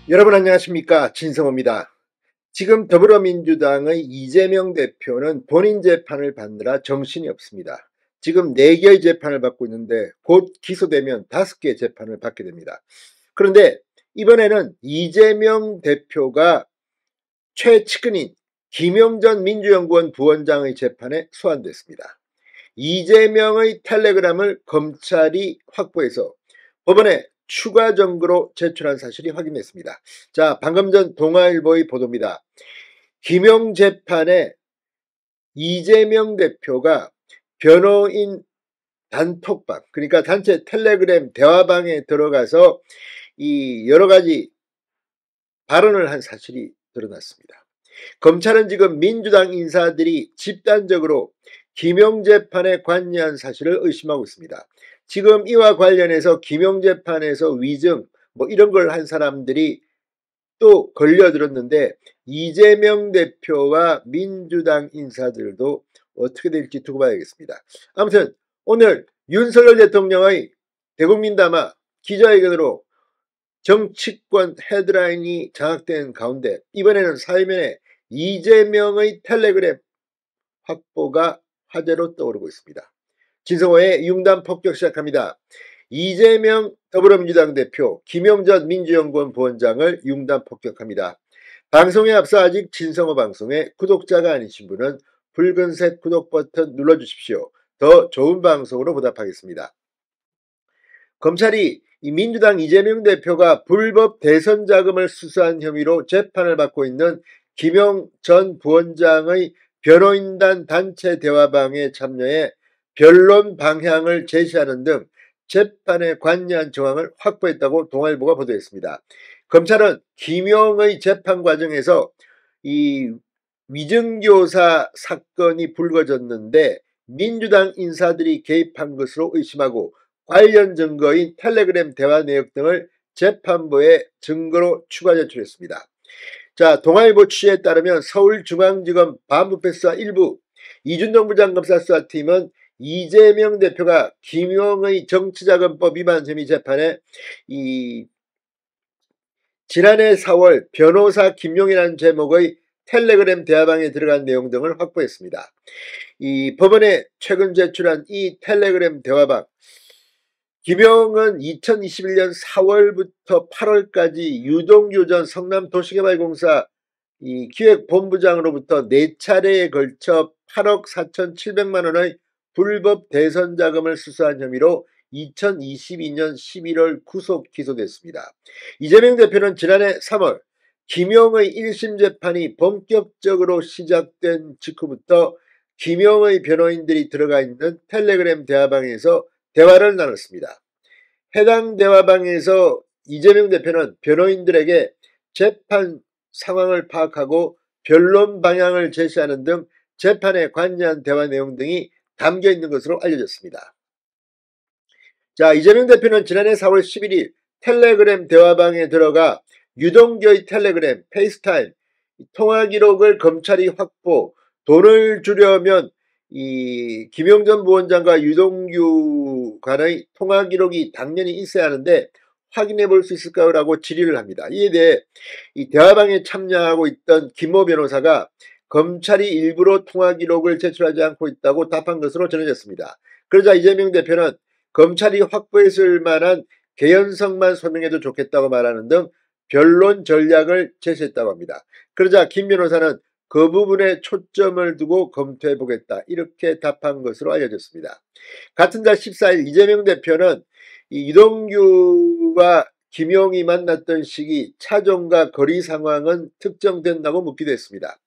여러분 안녕하십니까, 진성호입니다. 지금 더불어민주당의 이재명 대표는 본인 재판을 받느라 정신이 없습니다. 지금 4개의 재판을 받고 있는데 곧 기소되면 5개의 재판을 받게 됩니다. 그런데 이번에는 이재명 대표가 최측근인 김용전 민주연구원 부원장의 재판에 소환됐습니다. 이재명의 텔레그램을 검찰이 확보해서 법원에 추가 증거로 제출한 사실이 확인됐습니다. 자, 방금 전 동아일보의 보도입니다. 김용 재판에 이재명 대표가 변호인 단톡방, 그러니까 단체 텔레그램 대화방에 들어가서 이 여러 가지 발언을 한 사실이 드러났습니다. 검찰은 지금 민주당 인사들이 집단적으로 김용 재판에 관여한 사실을 의심하고 있습니다. 지금 이와 관련해서 김용 재판에서 위증 이런 걸 한 사람들이 또 걸려들었는데 이재명 대표와 민주당 인사들도 어떻게 될지 두고 봐야겠습니다. 아무튼 오늘 윤석열 대통령의 대국민 담화 기자회견으로 정치권 헤드라인이 장악된 가운데 이번에는 사회면에 이재명의 텔레그램 확보가 화제로 떠오르고 있습니다. 진성호의 융단 폭격 시작합니다. 이재명 더불어민주당 대표, 김용전 민주연구원 부원장을 융단 폭격합니다. 방송에 앞서 아직 진성호 방송에 구독자가 아니신 분은 붉은색 구독 버튼 눌러주십시오. 더 좋은 방송으로 보답하겠습니다. 검찰이 이 민주당 이재명 대표가 불법 대선 자금을 수수한 혐의로 재판을 받고 있는 김용 전 부원장의 변호인단 단체 대화방에 참여해 변론 방향을 제시하는 등 재판에 관여한 정황을 확보했다고 동아일보가 보도했습니다. 검찰은 김용의 재판 과정에서 이 위증교사 사건이 불거졌는데 민주당 인사들이 개입한 것으로 의심하고 관련 증거인 텔레그램 대화 내역 등을 재판부에 증거로 추가 제출했습니다. 자, 동아일보 취재에 따르면 서울중앙지검 반부패수사 1부 이준동 부장검사 수사팀은 이재명 대표가 김용의 정치자금법 위반 혐의 재판에 지난해 4월 변호사 김용이라는 제목의 텔레그램 대화방에 들어간 내용 등을 확보했습니다. 이 법원에 최근 제출한 이 텔레그램 대화방, 김용은 2021년 4월부터 8월까지 유동규 전 성남도시개발공사 기획본부장으로부터 4차례에 걸쳐 8억 4,700만 원의 불법 대선 자금을 수수한 혐의로 2022년 11월 구속 기소됐습니다. 이재명 대표는 지난해 3월 김용의 1심 재판이 본격적으로 시작된 직후부터 김용의 변호인들이 들어가 있는 텔레그램 대화방에서 대화를 나눴습니다. 해당 대화방에서 이재명 대표는 변호인들에게 재판 상황을 파악하고 변론 방향을 제시하는 등 재판에 관여한 대화 내용 등이 담겨 있는 것으로 알려졌습니다. 자, 이재명 대표는 지난해 4월 11일 텔레그램 대화방에 들어가 유동규의 텔레그램, 페이스타임, 통화 기록을 검찰이 확보, 돈을 주려면 이 김용전 부원장과 유동규 간의 통화 기록이 당연히 있어야 하는데 확인해 볼 수 있을까요? 라고 질의를 합니다. 이에 대해 이 대화방에 참여하고 있던 김모 변호사가 검찰이 일부러 통화 기록을 제출하지 않고 있다고 답한 것으로 전해졌습니다. 그러자 이재명 대표는 검찰이 확보했을 만한 개연성만 소명해도 좋겠다고 말하는 등 변론 전략을 제시했다고 합니다. 그러자 김 변호사는 그 부분에 초점을 두고 검토해 보겠다, 이렇게 답한 것으로 알려졌습니다. 같은 달 14일 이재명 대표는 이동규와 김용이 만났던 시기, 차종과 거리 상황은 특정된다고 묻기도 했습니다.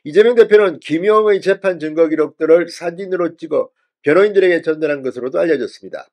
이재명 대표는 김용의 재판 증거 기록들을 사진으로 찍어 변호인들에게 전달한 것으로도 알려졌습니다.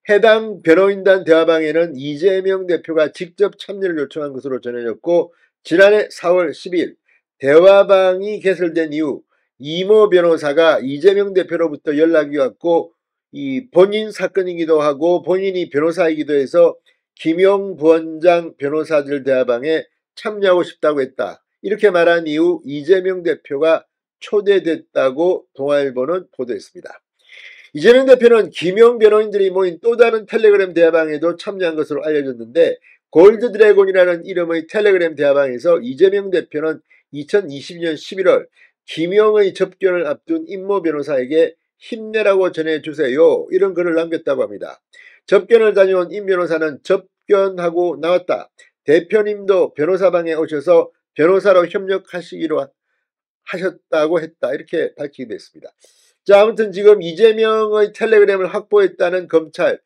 해당 변호인단 대화방에는 이재명 대표가 직접 참여를 요청한 것으로 전해졌고, 지난해 4월 10일 대화방이 개설된 이후 이모 변호사가 이재명 대표로부터 연락이 왔고 이 본인 사건이기도 하고 본인이 변호사이기도 해서 김용 부원장 변호사들 대화방에 참여하고 싶다고 했다, 이렇게 말한 이후 이재명 대표가 초대됐다고 동아일보는 보도했습니다. 이재명 대표는 김용 변호인들이 모인 또 다른 텔레그램 대화방에도 참여한 것으로 알려졌는데 골드드래곤이라는 이름의 텔레그램 대화방에서 이재명 대표는 2022년 11월 김영의 접견을 앞둔 임모 변호사에게 힘내라고 전해주세요. 이런 글을 남겼다고 합니다. 접견을 다녀온 임 변호사는 접견하고 나왔다. 대표님도 변호사방에 오셔서 변호사로 협력하시기로 하셨다고 했다. 이렇게 밝히기도 했습니다. 자, 아무튼 지금 이재명의 텔레그램을 확보했다는 검찰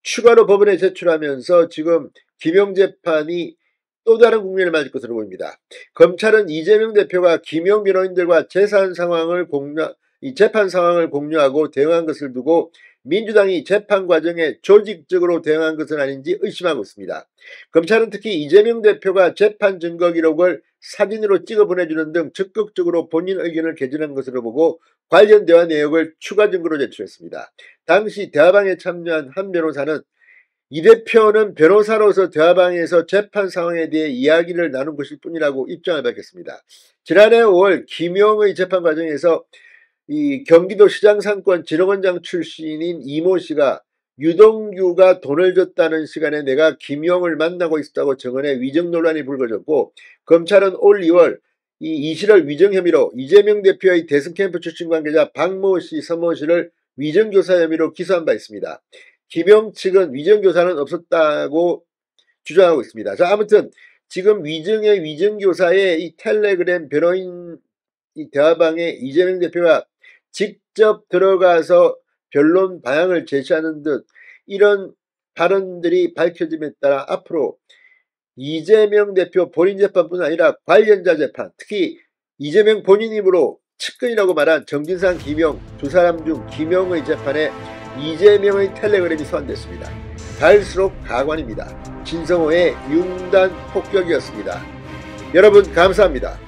추가로 법원에 제출하면서 지금 김영 재판이 또 다른 국면을 맞을 것으로 보입니다. 검찰은 이재명 대표가 김영 변호인들과 재판 상황을 공유하고 대응한 것을 두고 민주당이 재판 과정에 조직적으로 대응한 것은 아닌지 의심하고 있습니다. 검찰은 특히 이재명 대표가 재판 증거 기록을 사진으로 찍어 보내주는 등 적극적으로 본인 의견을 개진한 것으로 보고 관련 대화 내역을 추가 증거로 제출했습니다. 당시 대화방에 참여한 한 변호사는 이 대표는 변호사로서 대화방에서 재판 상황에 대해 이야기를 나눈 것일 뿐이라고 입장을 밝혔습니다. 지난해 5월 김영의 재판 과정에서 이 경기도 시장상권 진흥원장 출신인 이모 씨가 유동규가 돈을 줬다는 시간에 내가 김영을 만나고 있었다고 증언해 위증 논란이 불거졌고, 검찰은 올 2월 이시를 위증 혐의로 이재명 대표의 대선 캠프 출신 관계자 박모 씨, 서모 씨를 위증교사 혐의로 기소한 바 있습니다. 김영 측은 위증교사는 없었다고 주장하고 있습니다. 자, 아무튼 지금 위증교사의 이 텔레그램 변호인 이 대화방에 이재명 대표가 직접 들어가서 변론 방향을 제시하는 듯 이런 발언들이 밝혀짐에 따라 앞으로 이재명 대표 본인 재판뿐 아니라 관련자 재판, 특히 이재명 본인 입으로 측근이라고 말한 정진상, 김영 두 사람 중 김영의 재판에 이재명의 텔레그램이 소환됐습니다. 갈수록 가관입니다. 진성호의 융단 폭격이었습니다. 여러분 감사합니다.